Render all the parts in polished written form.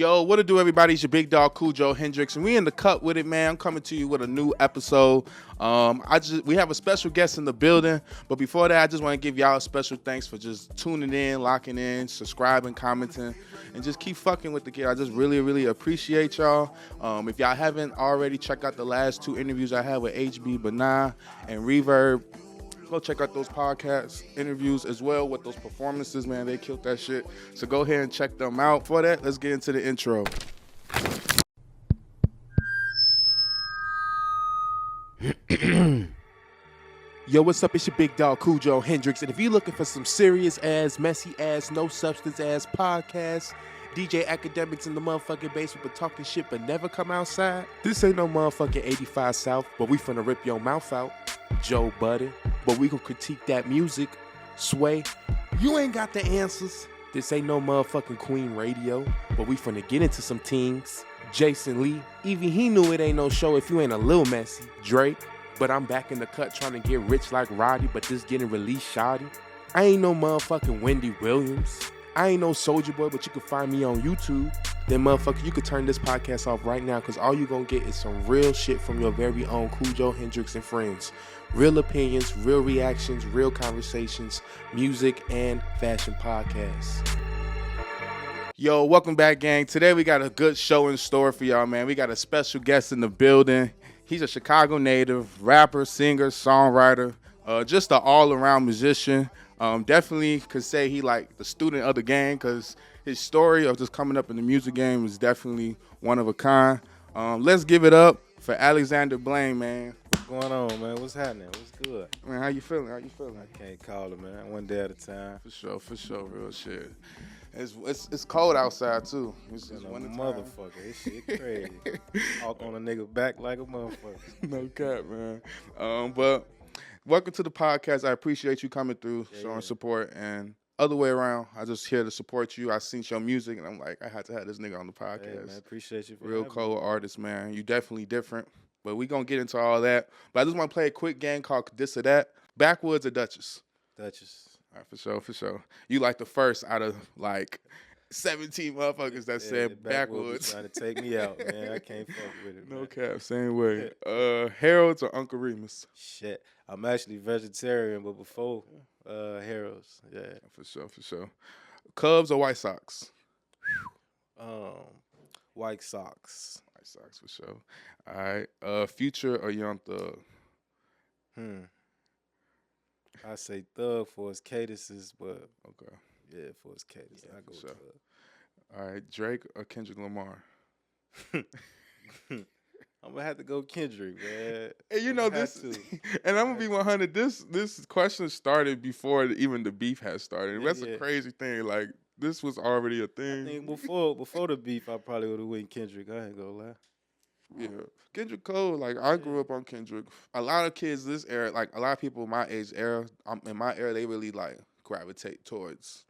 Yo, what to do, everybody? It's your big dog Cujo Hendrix, and we in the cut with it, man. I'm coming to you with a new episode. We have a special guest in the building, but before that, I just want to give y'all a special thanks for just tuning in, locking in, subscribing, commenting, and just keep fucking with the kid. I just really appreciate y'all. If y'all haven't already, check out the last two interviews I had with HB Benah and Reverb. Go check out those podcast interviews as well with those performances, man. They killed that shit. So go ahead and check them out. For that, let's get into the intro. Yo, what's up? It's your big dog Cujo Hendrix. And if you're looking for some serious ass, messy ass, no substance ass podcasts, DJ academics in the motherfucking basement but talking shit but never come outside, this ain't no motherfucking 85 South, but we finna rip your mouth out. Joe Budden, but we gon' critique that music. Sway, you ain't got the answers. This ain't no motherfucking Queen Radio, but we finna get into some things. Jason Lee, even he knew it ain't no show if you ain't a little messy. Drake, but I'm back in the cut trying to get rich like Roddy, but this getting released shoddy. I ain't no motherfucking Wendy Williams. I ain't no Soulja Boy, but you can find me on YouTube. Then motherfucker, you could turn this podcast off right now, because all you gonna get is some real shit from your very own Cujo Hendrix and friends. Real opinions, real reactions, real conversations, music, and fashion podcasts. Yo, welcome back, gang. Today we got a good show in store for y'all, man. We got a special guest in the building. He's a Chicago native, rapper, singer, songwriter, just an all-around musician. Definitely could say he like the student of the game, because his story of just coming up in the music game is definitely one of a kind. Let's give it up for Alexander Blane, man. What's going on, man? What's happening? What's good? Man, how you feeling? I can't call it, man. One day at a time. For sure, real shit. It's cold outside too. It's motherfucker. This shit crazy. Walk on a nigga back like a motherfucker. No cap, man. But welcome to the podcast. I appreciate you coming through, showing support, and other way around, I just here to support you. I seen your music, and I'm like, I had to have this nigga on the podcast. Hey, man, appreciate you for real cold artist, man. You definitely different, but we gonna get into all that. But I just want to play a quick game called This or That. Backwoods or Duchess? Duchess. All right, for sure. You like the first out of like 17 motherfuckers that said Backwoods. Trying to take me out, man. I can't fuck with it. No cap, same way. Harold's or Uncle Remus? Shit, I'm actually vegetarian, but before Harold's, yeah. For sure. Cubs or White Sox? White Sox. White Sox, for sure. All right. Future or Young Thug? I say Thug for his cadences, but okay. Yeah, for his cadence. I go with Thug. All right. Drake or Kendrick Lamar? I'm gonna have to go Kendrick, man. And you know this, and I'm gonna be 100. This question started before even the beef had started. That's a crazy thing. Like this was already a thing. I think before the beef, I probably would have went Kendrick. I ain't gonna lie. Yeah, Kendrick Cole. Like I grew up on Kendrick. A lot of kids this era, like a lot of people my age era, in my era, they really like gravitate towards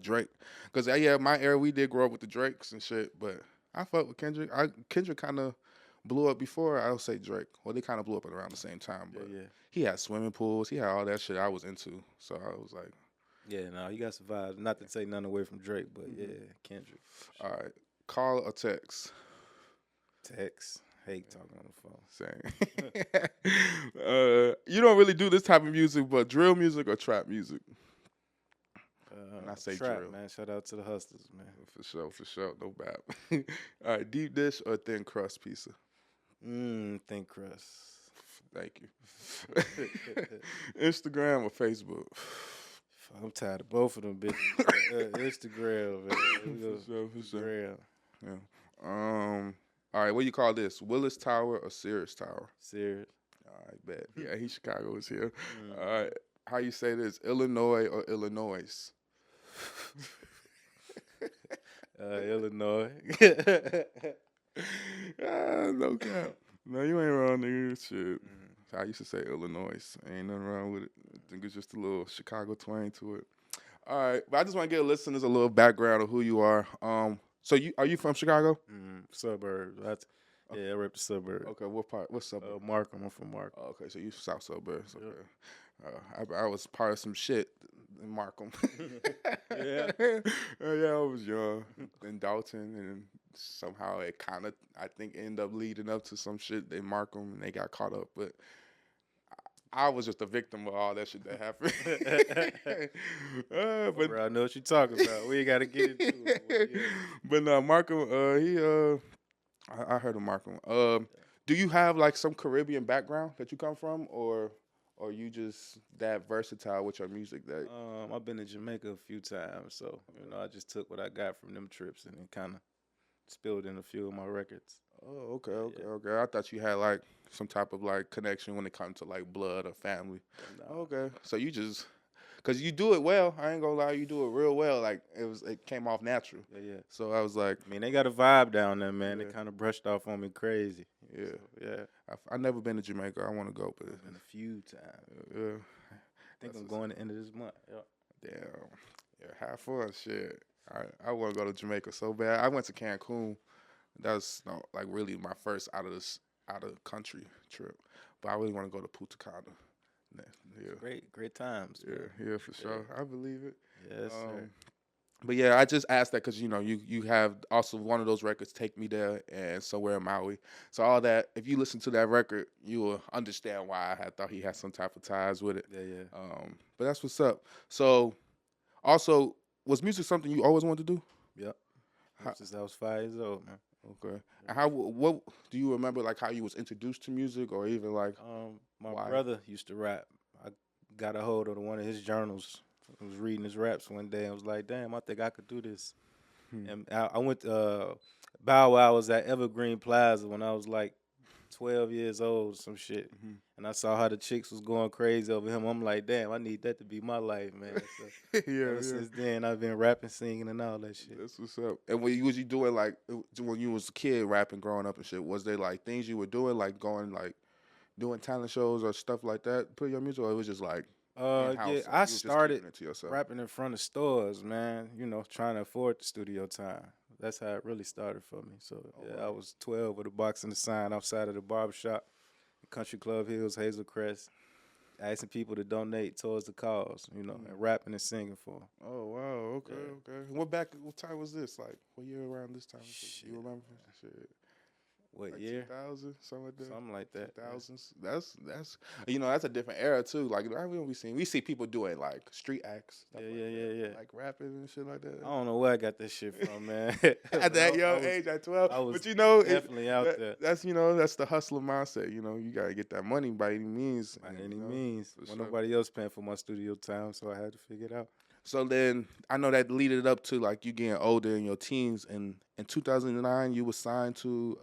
Drake. Cause my era we did grow up with the Drakes and shit. But I fuck with Kendrick. Kendrick kind of blew up before I would say Drake. Well, they kind of blew up at around the same time. But he had swimming pools. He had all that shit I was into. So I was like, yeah, no, he got some vibes. Not to take nothing away from Drake, but yeah, Kendrick. All right, call or text? Text. Hate talking on the phone. Same. You don't really do this type of music, but drill music or trap music? And I say trap, drill. Man. Shout out to the hustlers, man. For sure. No bad. All right, deep dish or thin crust pizza? Thin crust. Thank you. Instagram or Facebook? I'm tired of both of them bitches. Instagram, man. For sure. Yeah. All right, what you call this? Willis Tower or Sears Tower? Sears. All right, bet. Yeah, Chicago is here. All right, how you say this? Illinois or Illinois? Illinois. No cap. No, you ain't wrong, nigga. Shit. I used to say Illinois. Ain't nothing wrong with it. I think it's just a little Chicago twang to it. All right, but I just want to give listeners a little background of who you are. So are you from Chicago? Suburbs. I rep the suburbs. Okay, what part? What suburb? Markham. I'm from Markham. Oh, okay, so you South suburbs. Okay. I was part of some shit in Markham. Yeah. Yeah, I was young in Dalton, and somehow it kind of, I think, ended up leading up to some shit in Markham, and they got caught up. But I was just a victim of all that shit that happened. But Bro, I know what you're talking about. We ain't got to get into it. Yeah. but no, Markham, I heard of Markham. Do you have like some Caribbean background that you come from, or you just that versatile with your music that? I've been to Jamaica a few times, so I just took what I got from them trips and then kind of spilled in a few of my records. Oh, okay. I thought you had like some type of like connection when it comes to like blood or family. No. Okay, so you just, cause you do it well. I ain't gonna lie, you do it real well. Like it came off natural. Yeah. So I was like, I mean, they got a vibe down there, man. Yeah. They kind of brushed off on me crazy. yeah. So, yeah. I never been to Jamaica. I want to go, but Been a few times. yeah. I think I'm going the end of this month. Yep. Damn. Yeah, have fun. Shit. I want to go to Jamaica so bad. I went to Cancun. That was like really my first out of country trip. But I really want to go to Punta Cana. Yeah. Great times. Yeah, for sure. I believe it. Yes, sir. But yeah, I just asked that because you have also one of those records, "Take Me There" and "Somewhere in Maui." So all that, if you listen to that record, you will understand why I had thought he had some type of ties with it. Yeah. But that's what's up. So, also, was music something you always wanted to do? Yep. Since I was 5 years old, man. Okay. And what do you remember, like how you was introduced to music, or even like? My why? brother used to rap. I got a hold of one of his journals. I was reading his raps one day and was like, damn, I think I could do this. And I went to Bow Wow was at Evergreen Plaza when I was like 12 years old, some shit. And I saw how the chicks was going crazy over him. I'm like, damn, I need that to be my life, man. So ever since then, I've been rapping, singing, and all that shit. That's what's up. And was you doing like when you was a kid rapping, growing up and shit? Was there like things you were doing, like going like doing talent shows or stuff like that, put your music, or it was just like in-house, Yeah, so I you was just started keeping it to yourself? rapping in front of stores, man. Trying to afford the studio time. That's how it really started for me. So I was 12 with a box and a sign outside of the barbershop, Country Club Hills, Hazelcrest, asking people to donate towards the cause, and rapping and singing for them. Oh wow, okay. What time was this? Like what year around this time? Shit. You remember? Shit. What Like year? 2000, something like that. Something like that. 2000s. That's that's a different era too. Like we see people doing like street acts. Stuff Yeah. Like rapping and shit like that. I don't know where I got this shit from, man. At that young age, at 12. I was but definitely out there. That's that's the hustler mindset. You gotta get that money by any means. By any means. for When sure. nobody else paying for my studio time, so I had to figure it out. So then I know that leaded up to like you getting older in your teens, and in 2009 you were signed to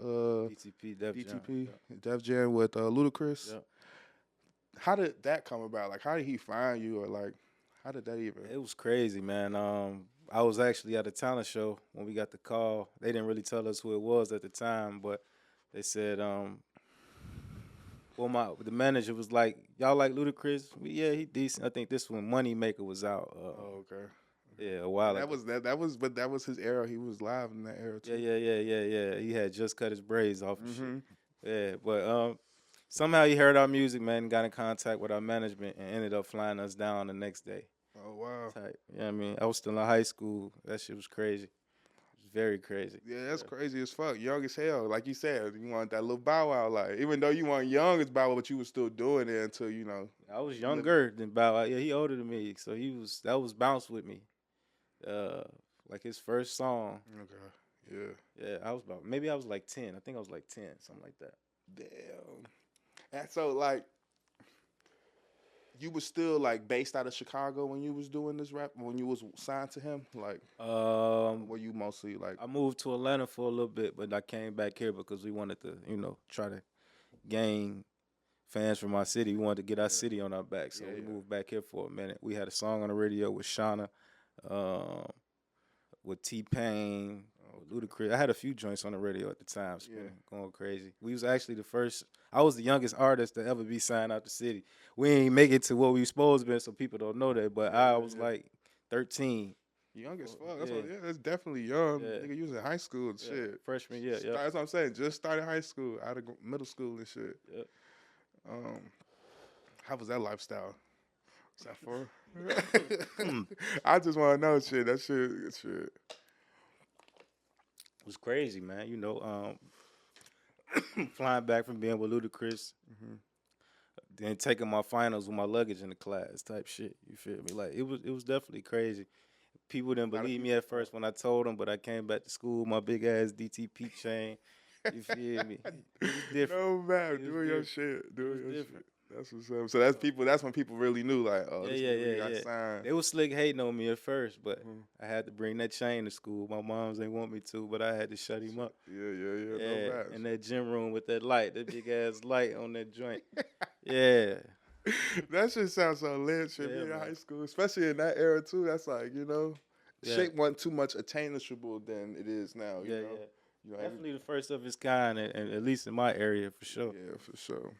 DTP, Def Jam. DTP, Def Jam with Ludacris. Yep. How did that come about? Like, how did he find you, or like, how did that even? It was crazy, man. I was actually at a talent show when we got the call. They didn't really tell us who it was at the time, but they said, the manager was like, "Y'all like Ludacris?" Yeah, he decent. I think this one, Moneymaker, was out. Okay. Yeah, a while ago. But that was his era. He was live in that era too. Yeah. He had just cut his braids off and Mm-hmm. shit. Yeah, but somehow he heard our music, man, and got in contact with our management and ended up flying us down the next day. Oh wow. Type. I mean, I was still in high school. That shit was crazy. It was very crazy. Yeah, that's crazy as fuck. Young as hell. Like you said, you want that little Bow Wow life. Even though you weren't young as Bow Wow, but you was still doing it until I was younger than Bow Wow. Yeah, he older than me, so that was Bounce With Me. Like his first song. Okay. Yeah. Yeah, I was like 10. I think I was like 10, something like that. Damn. And so like you was still like based out of Chicago when you was doing this rap, when you was signed to him? Like were you mostly like I moved to Atlanta for a little bit, but I came back here because we wanted to, try to gain fans from our city. We wanted to get our city on our back. So we moved back here for a minute. We had a song on the radio with Shauna, with T-Pain, Ludacris. I had a few joints on the radio at the time, going crazy. We was actually I was the youngest artist to ever be signed out the city. We ain't make it to what we were supposed to be, so people don't know that, but I was like 13. young as fuck. That's definitely young. Yeah. Nigga, you was in high school and shit. Freshman year, yeah. That's what I'm saying. Just started high school, out of middle school and shit. Yep. How was that lifestyle? Is that for? I just want to know shit. That shit. It was crazy, man. Flying back from being with Ludacris, then taking my finals with my luggage in the class, type shit. You feel me? Like it was definitely crazy. People didn't believe me at first when I told them, but I came back to school with my big ass DTP chain. You feel me? It was different. No man, doing your shit, doing your shit. That's what's up. So that's people. That's when people really knew, like, oh, this nigga really got signed. They was slick hating on me at first, but I had to bring that chain to school. My moms didn't want me to, but I had to shut him up. Yeah. No bad. In that gym room with that light, that big ass light on that joint. Yeah. That shit sounds so lit. Shit, being in high school, especially in that era too. That's like, shit wasn't too much attainable than it is now. You know? Definitely the first of its kind, and at least in my area, for sure. Yeah, for sure.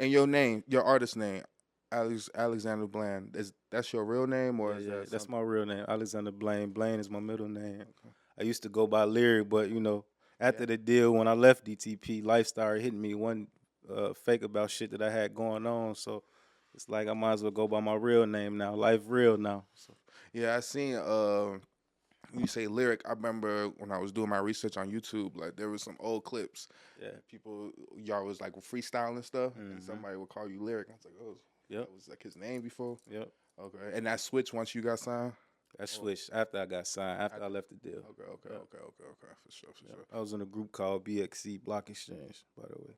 And your name, your artist name, Alexander Blane. That's your real name, or that's my real name, Alexander Blane. Blane is my middle name. Okay. I used to go by Lyric, but after the deal, when I left DTP, life started hitting me one fake about shit that I had going on. So it's like I might as well go by my real name now. Life real now. So yeah, I seen when you say Lyric, I remember when I was doing my research on YouTube, like there was some old clips. Yeah, y'all was like freestyling stuff, and somebody would call you Lyric. I was like, oh, that was like his name before. Yep. Okay, and that switched once you got signed. That switched after I got signed. After I left the deal. Okay. For sure. I was in a group called BXC Block Exchange, by the way.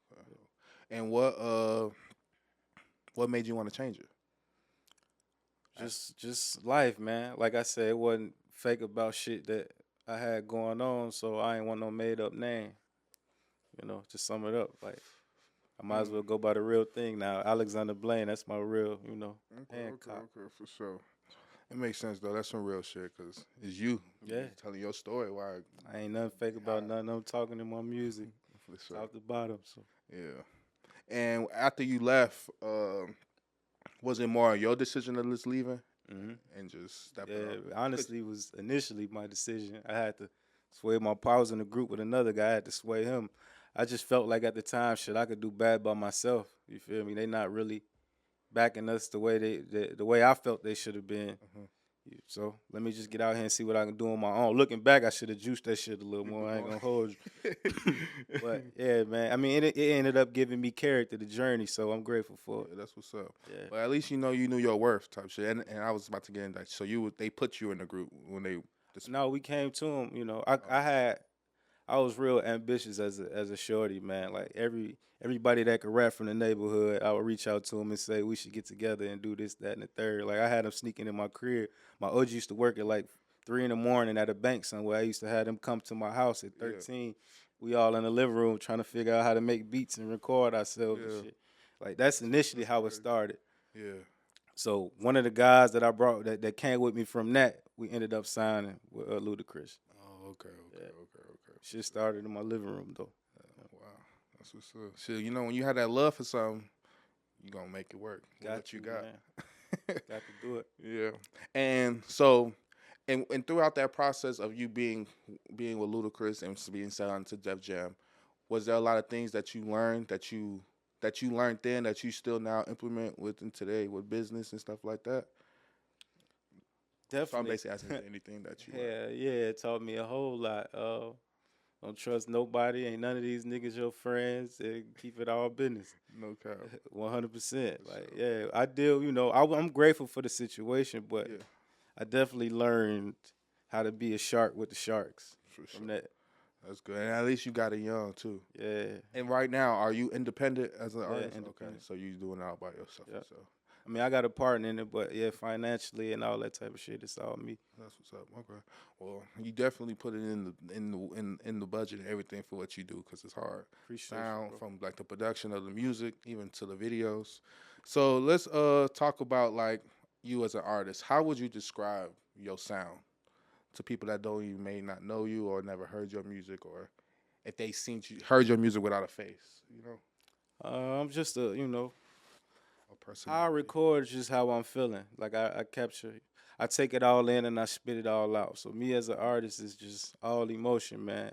And what made you want to change it? Just life, man. Like I said, it wasn't fake about shit that I had going on, so I ain't want no made up name. To sum it up, like I might as well go by the real thing now. Alexander Blane, that's my real, Okay, for sure. It makes sense though. That's some real shit, cause it's you. Yeah, telling your story. Why I ain't nothing fake about nothing. I'm talking in my music, for sure. Top to bottom. So yeah. And after you left, was it more your decision of just leaving and just stepping up? Honestly, it was initially my decision. I had to sway my powers in the group with another guy. I had to sway him. I just felt like at the time, shit, I could do bad by myself. You feel me? They not really backing us the way the way I felt they should have been. So let me just get out here and see what I can do on my own. Looking back, I should have juiced that shit a little more. I ain't gonna hold you. But yeah, man. I mean, it ended up giving me character, the journey. So I'm grateful for it. Yeah, that's what's up. Yeah. But at least you knew your worth, type shit. And I was about to get into that. So they put you in the group when they. No, we came to them. I was real ambitious as a shorty, man. Like everybody that could rap from the neighborhood, I would reach out to them and say we should get together and do this, that, and the third. Like I had them sneaking in my crib. My OG used to work at like 3 a.m. at a bank somewhere. I used to have them come to my house at 13. Yeah. We all in the living room trying to figure out how to make beats and record ourselves and shit. Like that's initially how it started. Yeah. So one of the guys that I brought that came with me from that, we ended up signing with Ludacris. Oh, okay. Shit started in my living room, though. Wow. That's what's up. Shit, when you have that love for something, you going to make it work. Got you got. Got to do it. Yeah. And so, and throughout that process of you being with Ludacris and being signed to Def Jam, was there a lot of things that you learned that you learned then that you still now implement within today with business and stuff like that? Definitely. So I'm basically asking anything that you learned. Yeah, it taught me a whole lot. Don't trust nobody. Ain't none of these niggas your friends. And keep it all business. No cap. 100%. Like, yeah, I deal, I'm grateful for the situation, but I definitely learned how to be a shark with the sharks from that. That's good. And at least you got it young, too. Yeah. And right now, are you independent as an artist? Independent. Okay, so you doing it all by yourself. Yep. So. I mean, I got a partner in it, but yeah, financially and all that type of shit, it's all me. That's what's up. Okay. Well, you definitely put it in the budget and everything for what you do because it's hard. Appreciate sound from like the production of the music, even to the videos. So let's talk about like you as an artist. How would you describe your sound to people that may not know you or never heard your music, or if they heard your music without a face? I'm just how I record is just how I'm feeling. Like I capture, I take it all in and I spit it all out. So me as an artist is just all emotion, man.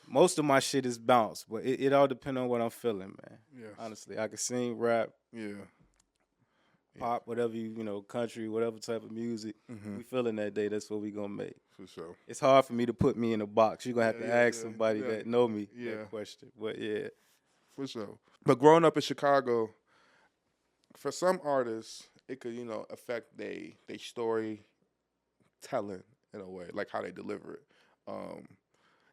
Most of my shit is bounce, but it all depends on what I'm feeling, man. Yeah. Honestly, I can sing, rap. Yeah. pop, whatever you know, country, whatever type of music we feeling that day. That's what we gonna make. For sure. It's hard for me to put me in a box. You're gonna have to ask somebody yeah. that know me Yeah. that question. But yeah, For sure. But growing up in Chicago, for some artists, it could, affect they story telling in a way, like how they deliver it.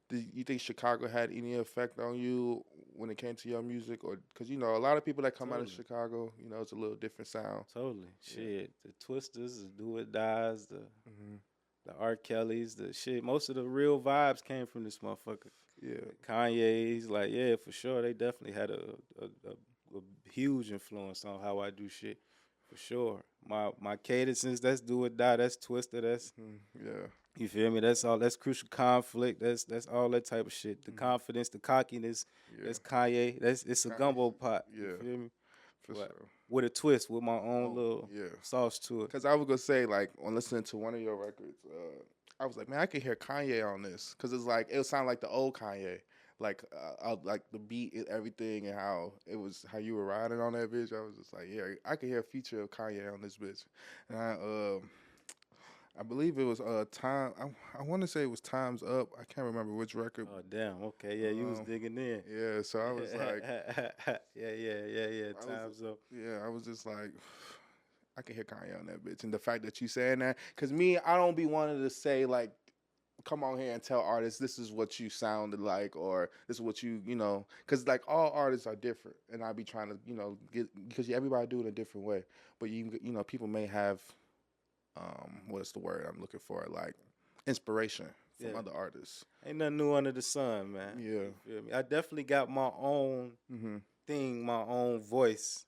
Do you think Chicago had any effect on you when it came to your music? Or because, a lot of people that come out of Chicago, it's a little different sound. totally. Shit, the Twisters, the Do It Dies, the R. Kellys, the shit. Most of the real vibes came from this motherfucker. Yeah. Kanye's, like, yeah, for sure. They definitely had a huge influence on how I do shit. For sure. My cadences, that's Do It Die, that's Twister, that's you feel me? That's all. That's Crucial Conflict. That's all that type of shit. The confidence, the cockiness. That's Kanye. It's a gumbo pot. You feel me? For sure. With a twist, with my own little sauce to it. Because I was gonna say, like, on listening to one of your records, I was like, man, I can hear Kanye on this, because it's like it would sound like the old Kanye, like the beat and everything, and how you were riding on that bitch. I was just like, yeah, I can hear a feature of Kanye on this bitch, and I believe it was time. I want to say it was Time's Up. I can't remember which record. Oh damn. Okay. Yeah, you was digging in. Yeah. So I was like, yeah. Time's Up. Yeah, I was just like, I can hear Kanye on that bitch, and the fact that you saying that, because me, I don't be wanting to say like, come on here and tell artists this is what you sounded like, or this is what you because like all artists are different, and I be trying to get, because everybody do it a different way, but people may have. What's the word I'm looking for? Like inspiration from other artists. Ain't nothing new under the sun, man. Yeah. You feel me? I definitely got my own thing, my own voice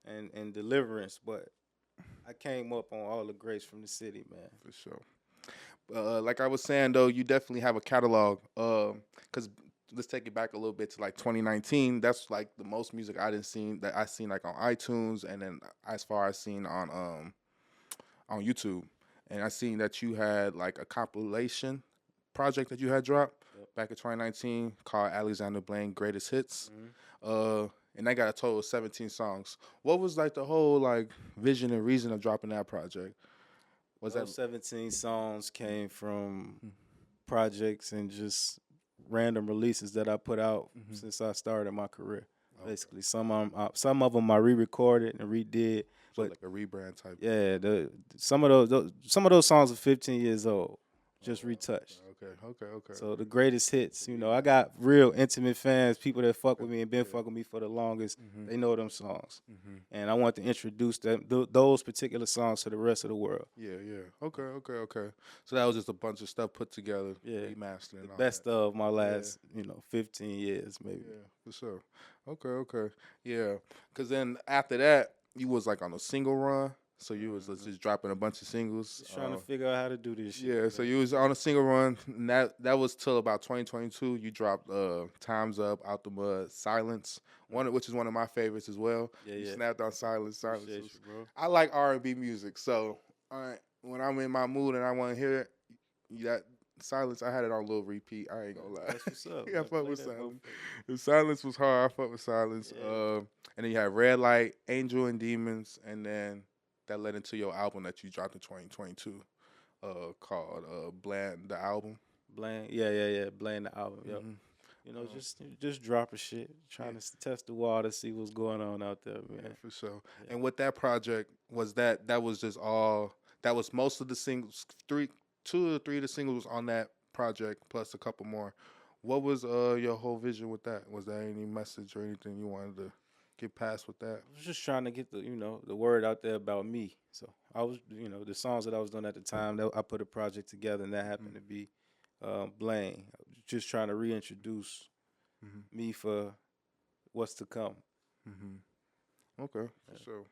and deliverance, but I came up on all the greats from the city, man. For sure. Like I was saying though, you definitely have a catalog. Cause let's take it back a little bit to like 2019. That's like the most music I seen like on iTunes, and then as far as seen on YouTube, and I seen that you had like a compilation project that you had dropped back in 2019 called Alexander Blane Greatest Hits, and that got a total of 17 songs. What was like the whole like vision and reason of dropping that project? Was Those 17 songs came from projects and just random releases that I put out since I started my career. Basically, some of them I re-recorded and redid. So like a rebrand type. Yeah, some of those songs are 15 years old, just retouched. Okay. So the greatest hits, I got real intimate fans, people that fuck with me and been fucking with me for the longest. They know them songs, and I want to introduce those particular songs to the rest of the world. Yeah. Okay. So that was just a bunch of stuff put together, remastering. The best of my last, 15 years maybe. Yeah, for sure. Okay. Yeah, because then after that, you was like on a single run, so you was just dropping a bunch of singles. Just trying to figure out how to do this shit. Yeah, so you was on a single run, and that was till about 2022. You dropped Time's Up, Out the Mud, Silence, which is one of my favorites as well. Yeah. You snapped on Silence. Appreciate you, bro. I like R&B music, so when I'm in my mood and I want to hear it, that Silence, I had it on a little repeat. I ain't gonna lie. That's what's up. I fuck with Silence. The Silence was hard. I fuck with Silence. Yeah. And then you had Red Light, Angel and Demons, and then that led into your album that you dropped in 2022, called Blane the Album. Blane, yeah. Blane the album. Yep. Just dropping shit, trying to test the water, see what's going on out there, man. Yeah, for sure. Yeah. And with that project, was that was just all, that was most of the singles, 2 or 3 of the singles on that project, plus a couple more. What was your whole vision with that? Was there any message or anything you wanted to get past with that? I was just trying to get the word out there about me. So I was, the songs that I was doing at the time, I put a project together, and that happened to be Blane. I was just trying to reintroduce me for what's to come. Okay, for sure.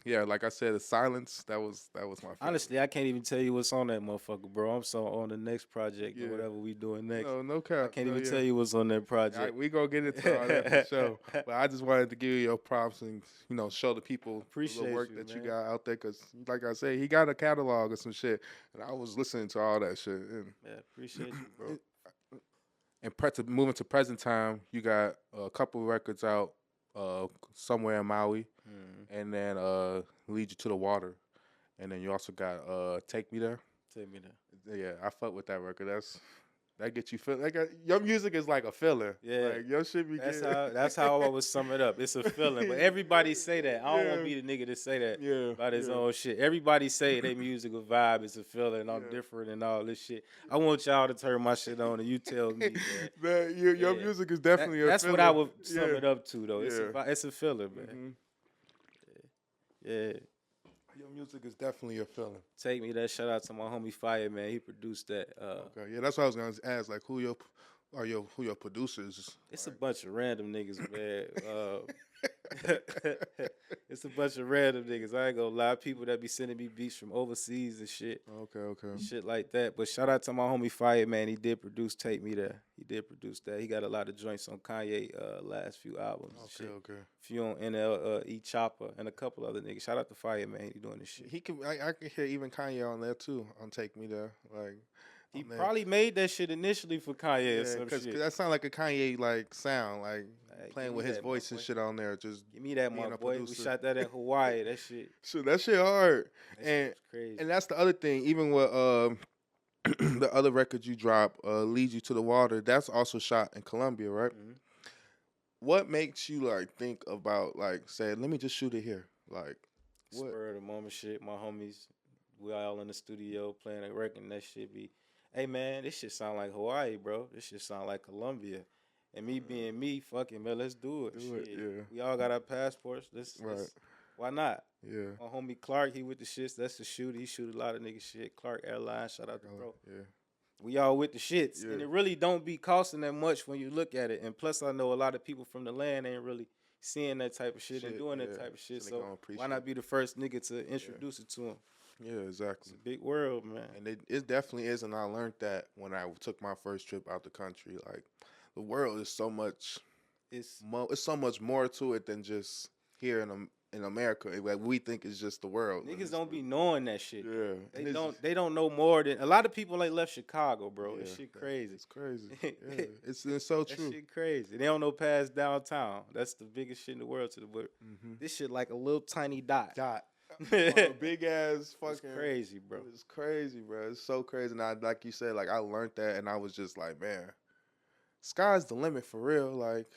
Yeah, like I said, the Silence, that was my favorite. Honestly, I can't even tell you what's on that motherfucker, bro. I'm so on the next project or whatever we doing next. No cap. I can't even tell you what's on that project. Right, we gonna get into all that for sure. But I just wanted to give you your props and show the people the work that you got out there, because like I said, he got a catalog of some shit, and I was listening to all that shit. And appreciate you, bro. And moving to present time, you got a couple records out somewhere in Maui. and then Lead You to the Water, and then you also got Take Me There. Take me there. Yeah, I fuck with that record. That gets you feel like your music is like a feeling. Yeah, like your shit be that's how I would sum it up. It's a feeling, but everybody say that. I don't want to be the nigga to say that about his own shit. Everybody say they musical vibe is a feeling. I'm different and all this shit. I want y'all to turn my shit on and you tell me that your music is definitely that's a feeling. what I would sum it up to though. It's a feeling, man. Mm-hmm. Yeah. Your music is definitely a feeling. Take Me There. Shout out to my homie Fire, man. He produced that. Okay, yeah, that's what I was gonna ask. Like, who your producers? It's a bunch of random niggas, man. It's a bunch of random niggas. I ain't gonna lie. People that be sending me beats from overseas and shit. Okay. Shit like that. But shout out to my homie Fire, man. He did produce Take Me There. He did produce that. He got a lot of joints on Kanye last few albums. Okay. Few on NL, E Chopper, and a couple other niggas. Shout out to Fire, man. He doing this shit. I can hear even Kanye on there too. On Take Me There, like. He probably made that shit initially for Kanye or some cause shit. That sound like a Kanye like sound, like playing with his voice and shit on there. Just give me that, my boy. Producer. We shot that in Hawaii. That shit. So that shit hard. That shit was crazy. And that's the other thing. Even with the other records you drop, Lead You to the Water, that's also shot in Colombia, right? Mm-hmm. What makes you like think about like saying, let me just shoot it here? Like spur of the moment shit. My homies, we all in the studio playing a record, and that shit be. Hey man, this shit sound like Hawaii, bro. This shit sound like Colombia. And me being me, fucking man, let's do it. Yeah. We all got our passports. Let's why not? Yeah. My homie Clark, he with the shits. That's the shooter. He shoot a lot of nigga shit. Clark Airlines, shout out to bro. Yeah. We all with the shits. And it really don't be costing that much when you look at it. And plus I know a lot of people from the land ain't really seeing that type of shit and doing that type of shit. So why not be the first nigga to introduce it to them? Yeah, exactly. It's a big world, man. And it definitely is, and I learned that when I took my first trip out the country. Like, the world is so much, it's so much more to it than just here in America. Like, we think it's just the world. Niggas don't be knowing that shit. Yeah. They don't know more than, a lot of people like left Chicago, bro. Yeah, this shit crazy. It's crazy. Yeah. It's so true. That shit crazy. They don't know past downtown. That's the biggest shit in the world to the world. This shit like a little tiny dot. A big ass fucking. It's crazy, bro. It's crazy, bro. It's so crazy. And like you said, like I learned that, and I was just like, man, sky's the limit for real. Like,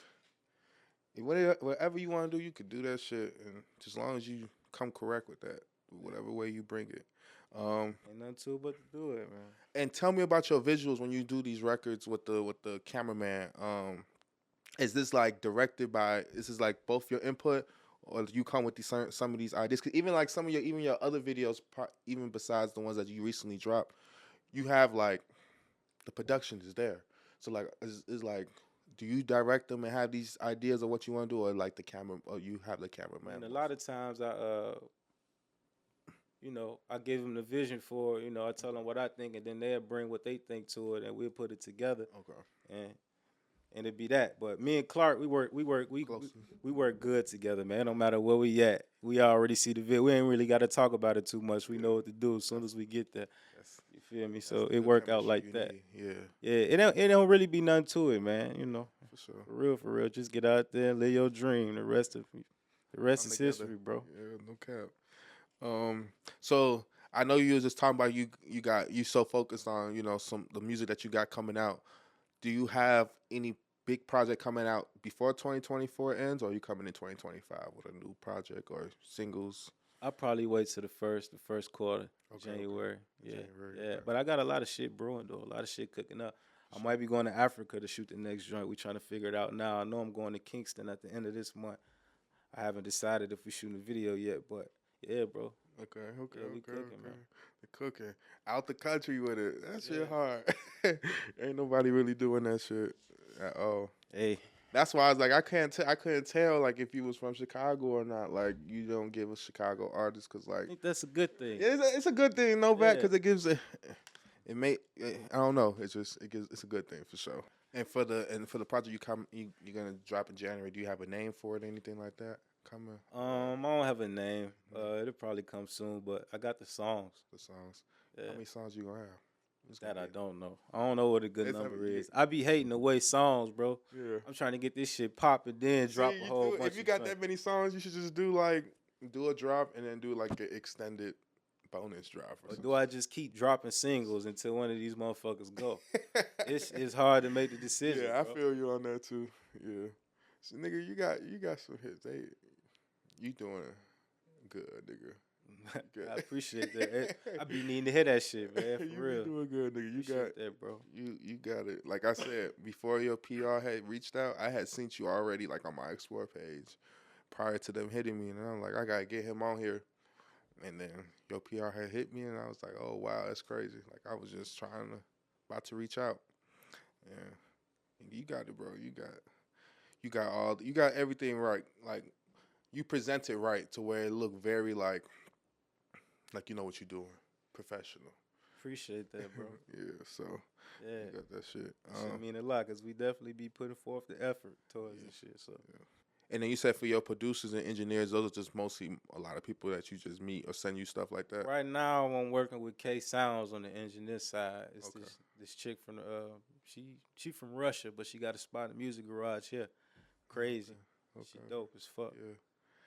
whatever you want to do, you could do that shit, and just as long as you come correct with that, whatever way you bring it. Ain't nothing to it but to do it, man. And tell me about your visuals when you do these records with the cameraman. Is this like directed by? Is this like both your input? Or you come with some of these ideas? Cause even like some of your other videos, even besides the ones that you recently dropped, you have like the production is there. So like, is like, do you direct them and have these ideas of what you want to do, or like the camera, or you have the cameraman? And a lot of times I give them the vision for, I tell them what I think, and then they'll bring what they think to it, and we'll put it together. Okay. And it'd be that. But me and Clark, we work good together, man. No matter where we at, we already see the video. We ain't really got to talk about it too much. We know what to do as soon as we get there. You feel me? So it work out like that. Yeah. It don't really be nothing to it, man. For sure. For real. Just get out there and live your dream. The rest is history, bro. Yeah, no cap. So I know you was just talking about you so focused on the music that you got coming out. Do you have any big project coming out before 2024 ends, or are you coming in 2025 with a new project or singles? I'll probably wait till the first quarter, January. Yeah. But I got a lot of shit brewing, though. A lot of shit cooking up. I might be going to Africa to shoot the next joint. We trying to figure it out now. I know I'm going to Kingston at the end of this month. I haven't decided if we're shooting a video yet, but yeah, bro. Okay. We cooking, man. Cooking out the country with it. That shit hard. Ain't nobody really doing that shit at all. Hey, that's why I was like, I couldn't tell like if you was from Chicago or not. Like, you don't give a Chicago artist because like I think that's a good thing. It's a good thing, no bad, because it gives I don't know. It's a good thing for sure. And for the project you're gonna drop in January, do you have a name for it? Anything like that? Coming? I don't have a name. It'll probably come soon, but I got the songs. Yeah. How many songs you gonna have? That I don't know. I don't know what a good number is. I be hating the way songs, bro. Yeah. I'm trying to get this shit popping, then drop a whole bunch. If you got that many songs, you should just do like Do a drop and then do like an extended bonus drop or Or something. do I just keep dropping singles until one of these motherfuckers go? It's hard to make the decision. Yeah, I bro. feel you on that too. Yeah. So nigga, you got some hits. You doing good, nigga. Good. I appreciate that. I be needing to hear that shit, man. For you real. be doing good, nigga. You Appreciate got that, bro. you got it. Like I said, before your PR had reached out, I had seen you already like on my explore page prior to them hitting me, and I'm like, I gotta get him on here. And then your PR had hit me, and I was like, oh wow, that's crazy. Like I was just about to reach out. Yeah, you got it, bro. You got everything right. Like you present it right to where it looked very like you know what you're doing, professional. Appreciate that, bro. Yeah, so Yeah. you got that shit. Shit mean a lot because we definitely be putting forth the effort towards this shit. So And then you said for your producers and engineers, those are just mostly a lot of people that you just meet or send you stuff like that. right now I'm working with K Sounds on the engineer side. It's Okay. this chick from she from Russia, but she got a spot in the music garage here. Crazy. She Okay. dope as fuck. Yeah.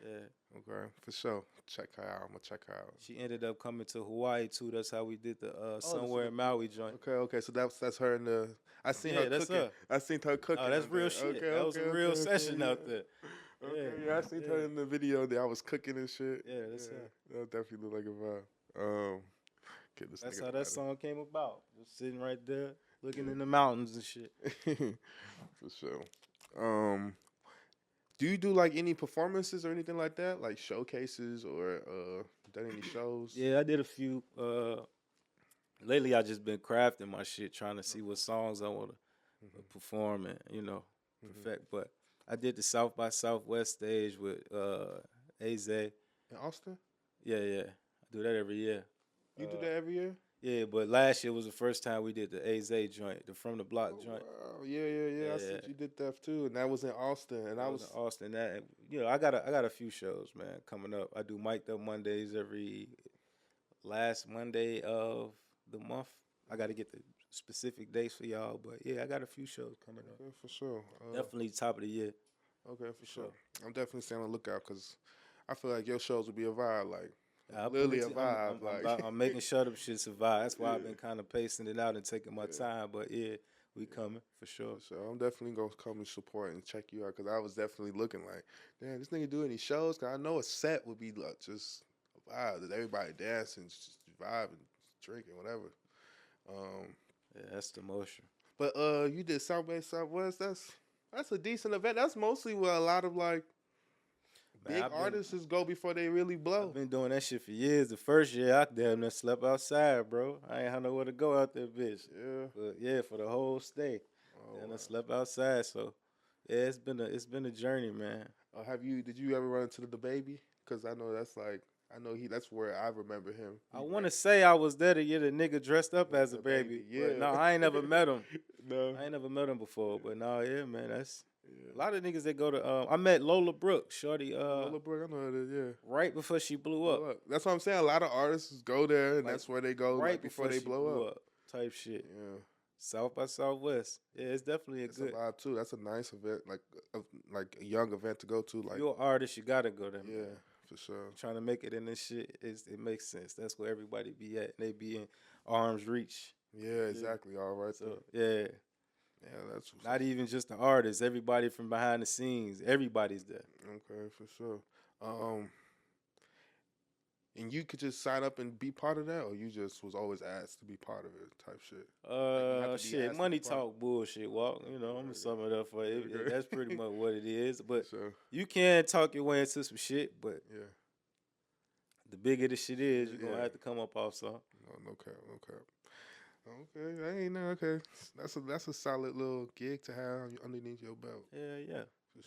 Yeah. Okay. For sure. Check her out. I'm gonna check her out. She ended up coming to Hawaii too. That's how we did the that's somewhere a- in Maui joint. Okay. So that's her in the. I seen Yeah, her that's cooking. her. I seen her cooking. Oh, that's out real there. shit. Okay, That was a real session yeah. out there. Okay, Yeah, yeah, I seen her yeah. in the video that I was cooking and shit. Yeah, that's her. That definitely look like a vibe. Get this That's nigga how that out song came about. Just sitting right there, looking in the mountains and shit. For sure. Do you do like any performances or anything like that, like showcases or done any shows? Yeah, I did a few. Lately, I just been crafting my shit, trying to see what songs I want to perform and perfect. But I did the South by Southwest stage with AZ. In Austin? Yeah, I do that every year. You do that every year? Yeah, but last year was the first time we did the AZ joint, the From the Block joint. Wow. Yeah. I see you did that too, and that was in Austin, and I was in Austin. That I got a few shows, man, coming up. I do Mic'd Up Mondays every last Monday of the month. I got to get the specific dates for y'all, but yeah, I got a few shows coming up. Okay, for sure. Definitely top of the year. Okay, for sure. I'm definitely staying on the lookout because I feel like your shows would be a vibe, like I literally a put it- I'm- vibe. I'm making sure them shit survive. That's why I've been kind of pacing it out and taking my time. But yeah, we coming for sure. So I'm definitely gonna come and support and check you out because I was definitely looking like, damn, this nigga do any shows? Cause I know a set would be like just a vibe that everybody dancing, just vibing, drinking, whatever. Yeah, that's the motion. But you did South by Southwest. That's a decent event. That's mostly where a lot of like Man, big artists go before they really blow. I've been doing that shit for years. The first year, I damn near slept outside, bro. I ain't had nowhere to go out there, bitch. Yeah. But yeah, for the whole stay, and I wow. slept outside. So yeah, it's been a journey, man. Did you ever run into the baby? Because I know that's where I remember him. I want to say I was there to get a nigga dressed up as a The baby. baby, But yeah. no, I ain't never met him. No. I ain't never met him before. But no, yeah, man, that's a lot of niggas that go to. I met Lola Brooke, shorty. Lola Brooke, I know that, yeah. Right before she blew up. Look, that's what I'm saying. A lot of artists go there, and Like, that's where they go Right like, before they she blow blew up. type shit. Yeah, South by Southwest. Yeah, it's definitely it's good. a vibe too. That's a nice event, like a young event to go to. Like, You're an artist, you gotta go there. yeah, Man. for sure. Trying to make it in this shit, it makes sense. That's where everybody be at. They be in arm's reach. Yeah, exactly. All right. So yeah, that's not even just the artists. Everybody from behind the scenes. Everybody's there. okay for sure. And you could just sign up and be part of that, or you just was always asked to be part of it, type shit. have to be Shit, asked money to be part- talk bullshit. Walk, I'm gonna sum it up for you. Okay. That's pretty much what it is. But So you can talk your way into some shit. But yeah, the bigger the shit is, you're gonna Yeah. have to come up off some. no cap. Okay, I ain't know. Okay, that's a solid little gig to have underneath your belt. Yeah. For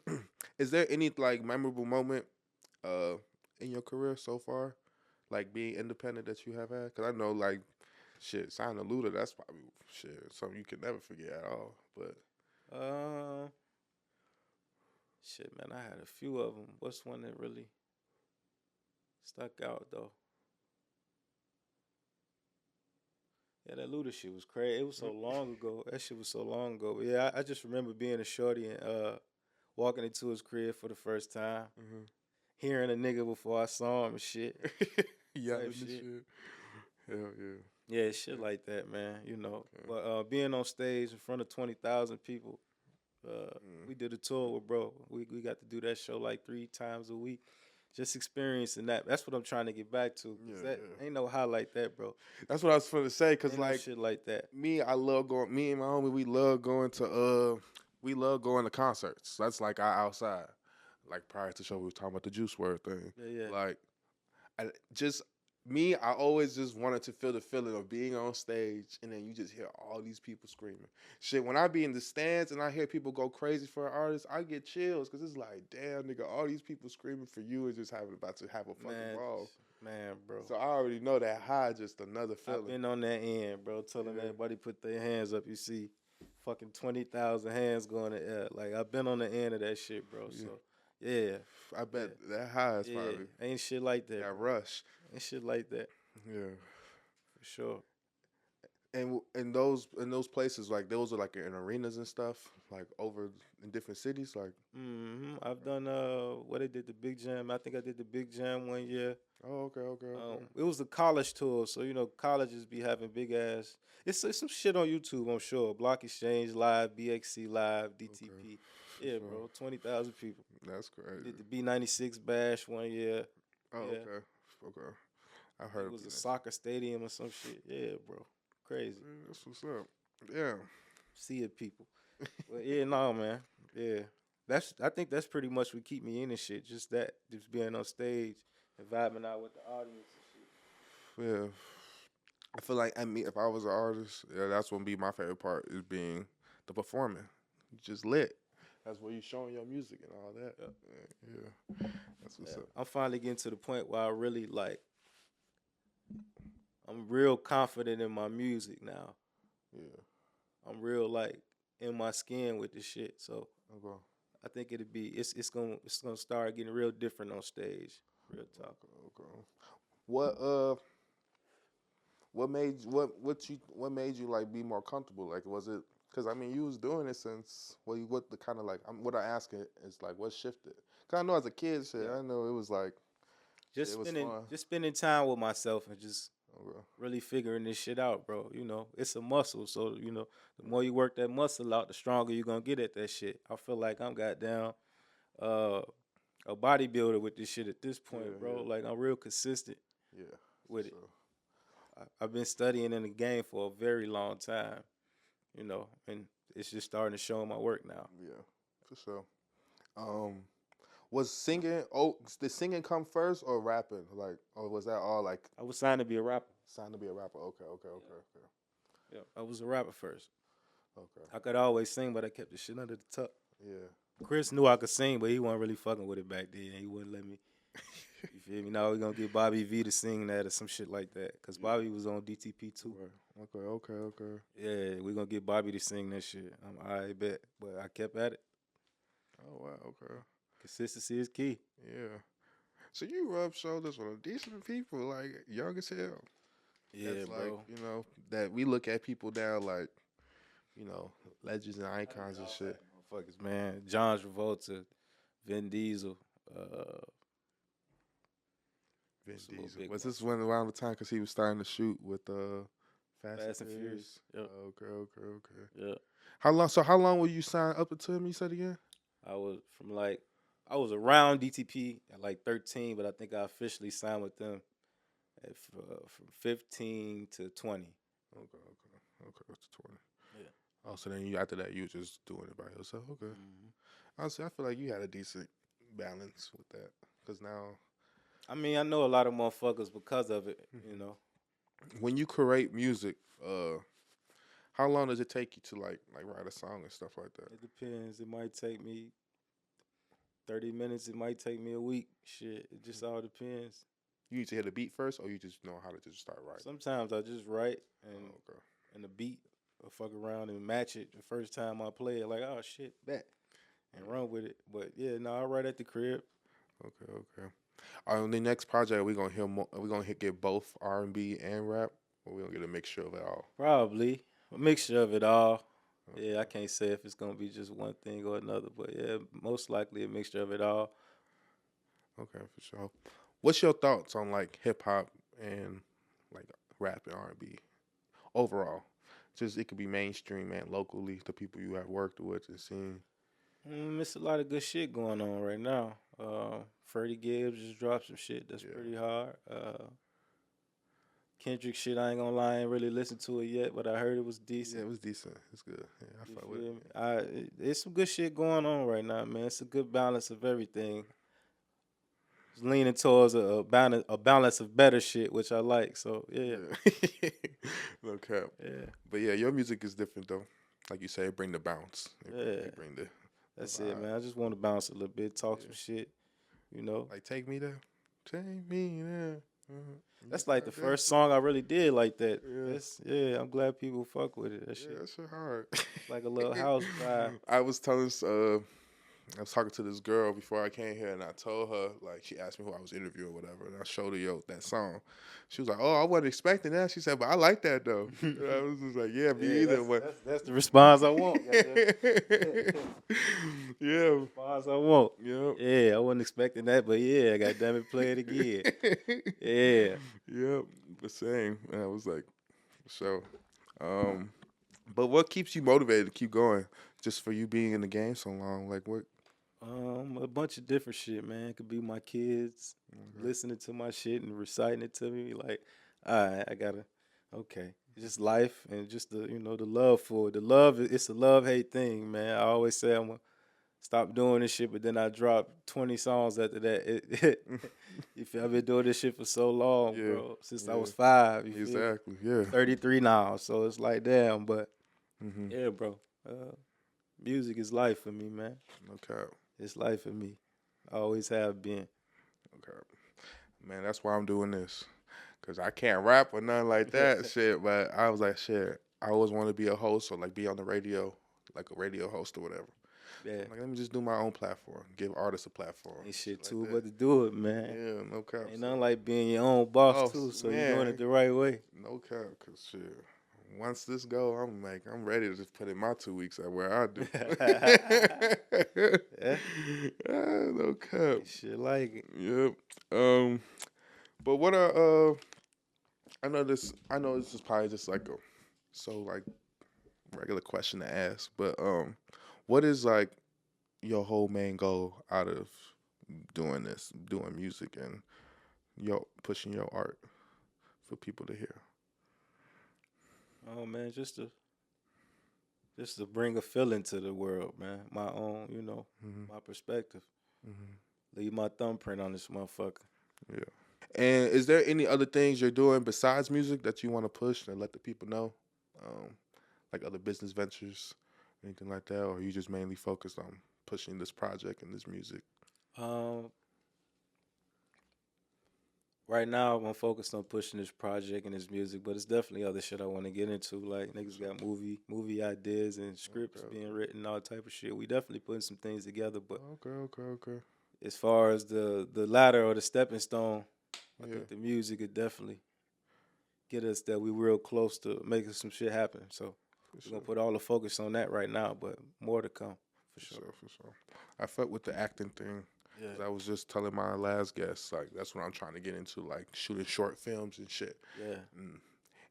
sure. Is there any like memorable moment in your career so far, like being independent that you have had? Because I know like shit, signing a Luda, that's probably shit something you can never forget at all. But Shit, man, I had a few of them. What's one that really stuck out though? Yeah, that Luda shit was crazy. It was so long ago. That shit was so long ago. But yeah, I just remember being a shorty and walking into his crib for the first time. hearing a nigga before I saw him and shit. Yeah, Type and shit. shit. Hell yeah. Yeah, shit like that, man. You know, Okay. but being on stage in front of 20,000 people, we did a tour with bro. We got to do that show like 3 times a week. Just experiencing that. That's what I'm trying to get back to. 'Cause that ain't no high like that, bro. That's what I was finna say, cause Ain't like no shit like that. me, I love going. Me and my homie, we love going to concerts. That's like our outside. Like prior to the show, we were talking about the Juice WRLD thing. Yeah. Like, I always just wanted to feel the feeling of being on stage, and then you just hear all these people screaming. Shit, when I be in the stands and I hear people go crazy for an artist, I get chills because it's like, damn, nigga, all these people screaming for you and just about to have a fucking ball. Man, bro. So I already know that high, just another feeling. I've been on that end, bro, telling everybody put their hands up. You see fucking 20,000 hands going in the air. Like, I've been on the end of that shit, bro. Yeah. So, yeah. I bet that high is probably Ain't shit like that. that rush. Ain't shit like that. Yeah. For sure. And in those places, like those are like in arenas and stuff, like over in different cities, like. I've done what they did the Big Jam. I think I did the Big Jam one year. Oh, okay. It was the college tour, so you know colleges be having big ass. It's some shit on YouTube, I'm sure. Block Exchange Live, BXC Live, DTP. Okay. Yeah, bro, 20,000 people. That's crazy. Did the B96 bash one year. Oh, yeah. Okay. I heard it was a soccer stadium or some shit. Yeah, bro, crazy. Yeah, that's what's up. Yeah. See it, people. But yeah, no, man. Yeah, I think that's pretty much what keep me in and shit. Just being on stage and vibing out with the audience and shit. Yeah. I feel like if I was an artist, that's what would be my favorite part is being the performing. Just lit. That's where you showing your music and all that. Yeah. That's what's up. I'm finally getting to the point where I really I'm real confident in my music now. Yeah. I'm real in my skin with this shit. So Okay. I think it's gonna start getting real different on stage. Real talk. Okay. What made you like be more comfortable? Like, was it because I mean you was doing it since what the kind of like what I ask it is like what shifted? Cause I know as a kid, I know it was like just spending time with myself and just really figuring this shit out, bro. You know, it's a muscle, so you know the more you work that muscle out, the stronger you're gonna get at that shit. I feel like I'm goddamn a bodybuilder with this shit at this point, bro. Like I'm real consistent. With it. I've been studying in the game for a very long time, you know, and it's just starting to show in my work now. Yeah, for sure. Was singing? Did singing come first or rapping? Like, or was that all like? I was signed to be a rapper. Signed to be a rapper. Okay. Yeah, I was a rapper first. Okay. I could always sing, but I kept the shit under the tuck. Yeah. Chris knew I could sing, but he wasn't really fucking with it back then. He wouldn't let me. You feel me? Now we're gonna get Bobby V to sing that or some shit like that. Cause Bobby was on DTP too. Okay. Yeah, we're gonna get Bobby to sing that shit. I bet. But I kept at it. Oh wow, okay. Consistency is key. Yeah. So you rub shoulders with decent people, like young as hell. Yeah, that's bro. Like, you know, that we look at people now like, you know, legends and icons and shit. Motherfuckers, man. John Travolta, Vin Diesel, Vin Diesel. Was this when around the time because he was starting to shoot with Fast and Furious? Yep. Okay. Yeah. How long were you signed up to him? You said again? I was around DTP at like 13, but I think I officially signed with them from 15 to 20. Okay, that's 20. Yeah. Oh, so then after that you were just doing it by yourself. Okay. Mm-hmm. Honestly, I feel like you had a decent balance with that because now. I mean, I know a lot of motherfuckers because of it, you know. When you create music, how long does it take you to like write a song and stuff like that? It depends. It might take me 30 minutes. It might take me a week. Shit, it just all depends. You need to hit a beat first, or you just know how to just start writing? Sometimes I just write and the beat or fuck around and match it the first time I play it. Like, oh shit, bet, and run with it. But yeah, no, I write at the crib. Okay. On the next project, we're gonna hear more. We're gonna get both R&B and rap, or we're gonna get a mixture of it all. Probably a mixture of it all. Okay. Yeah, I can't say if it's gonna be just one thing or another, but yeah, most likely a mixture of it all. Okay, for sure. What's your thoughts on like hip hop and like rap and R&B overall? Just it could be mainstream and locally, the people you have worked with and seen. It's a lot of good shit going on right now. Freddie Gibbs just dropped some shit that's Yeah. pretty hard. Kendrick shit, I ain't gonna lie, I ain't really listened to it yet, but I heard it was Yeah, decent. it was decent. It's good. Yeah, I You fuck with feel it. me? It's some good shit going on right now, man. It's a good balance of everything. It's leaning towards a balance of better shit, which I like. So yeah, Yeah. No cap. yeah, But yeah, your music is different though. Like you say, it bring the bounce. yeah. It bring the That's it, vibe. man. I just want to bounce a little bit, talk Yeah. some shit. You know, Like take me there. Take me there. that's like the first song I really did like that. Yeah. I'm glad people fuck with it. That Yeah, shit, that shit hard. it's like a little house vibe. I was telling I was talking to this girl before I came here, and I told her, like, she asked me who I was interviewing, or whatever, and I showed her that song. She was like, "Oh, I wasn't expecting that." She said, "But I like that though." And I was just like, "Yeah, me either." That's the response I want. Yeah, Response I want. yep, Yeah, I wasn't expecting that, but yeah, goddamn it, play it again. Yeah. yep. The same. And I was like, so. But what keeps you motivated to keep going? Just for you being in the game so long, like what? A bunch of different shit, man. It could be my kids listening to my shit and reciting it to me. Like, all right, I gotta, okay. It's just life and just the love for it. The love, it's a love hate thing, man. I always say I'm gonna stop doing this shit, but then I drop 20 songs after that. You feel I've been doing this shit for so long, Yeah, bro. Since I yeah. was 5. You feel me? Exactly. Yeah. 33 now, so it's like damn, but Mm-hmm. yeah, bro. Music is life for me, man. No cap. It's life for me. I always have been. Okay. Man, that's why I'm doing this. Cause I can't rap or nothing like that shit. But I was like, shit, I always want to be a host or like be on the radio, like a radio host or whatever. Yeah. Like, let me just do my own platform, give artists a platform. Ain't shit like too that. but to do it, man. Yeah, no cap. Ain't nothing like being your own boss Oh, too, so man. you're doing it the right way. No cap, cause shit. Once this go, I'm ready to just put in my 2 weeks at where I do. Yeah. No cap. Shit like it. Yep. But what I know this is probably just like a regular question to ask, but what is like your whole main goal out of doing music and pushing your art for people to hear? Oh man, just to bring a feeling to the world, man. My own, Mm-hmm. my perspective. Mm-hmm. Leave my thumbprint on this motherfucker. Yeah. And is there any other things you're doing besides music that you want to push and let the people know? Like other business ventures, anything like that? Or are you just mainly focused on pushing this project and this music? Right now, I'm focused on pushing this project and this music, but it's definitely other shit I want to get into. Like niggas got movie ideas and scripts being written, all type of shit. We definitely putting some things together, but Okay. as far as the ladder or the stepping stone, I Yeah. think the music could definitely get us that we real close to making some shit happen. So we're gonna put all the focus on that right now, but more to come for sure. For sure. I fuck with the acting thing. Yeah. 'Cause I was just telling my last guest, like that's what I'm trying to get into, like shooting short films and shit. Yeah. And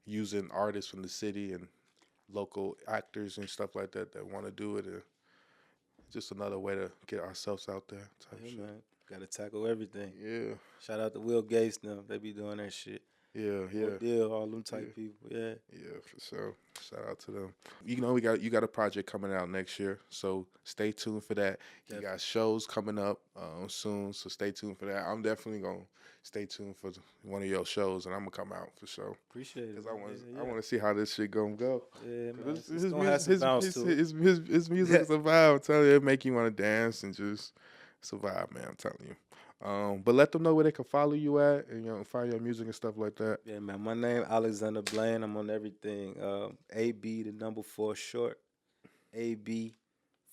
using artists from the city and local actors and stuff like that want to do it. And just another way to get ourselves out there. Type Yeah, shit. man. Gotta tackle everything. Yeah. Shout out to Will Gates them. They be doing that shit. Yeah. Deal, all them type people. Yeah. Yeah, for sure. Shout out to them. You got a project coming out next year, so stay tuned for that. You got shows coming up soon, so stay tuned for that. I'm definitely gonna stay tuned for one of your shows, and I'm gonna come out for sure. Appreciate it. Cause I want to see how this shit gonna go. Yeah, man. His It's gonna have some bounce to it. his music is a vibe. I'm telling you, it make you want to dance and just it's a vibe, man. I'm telling you. But let them know where they can follow you at and find your music and stuff like that. Yeah, man. My name Alexander Blane. I'm on everything. AB the number 4 short. AB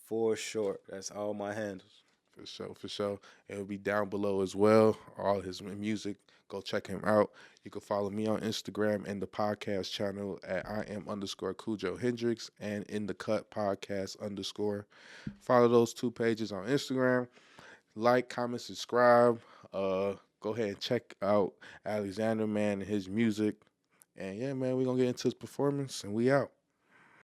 4 short. That's all my handles. For sure. It'll be down below as well. All his music. Go check him out. You can follow me on Instagram and the podcast channel at @IM_Cujo Hendrix and InDaCut Podcast _. Follow those 2 pages on Instagram. Like, comment, subscribe. Go ahead and check out Alexander, man, and his music. And yeah, man, we're gonna get into his performance, and we out.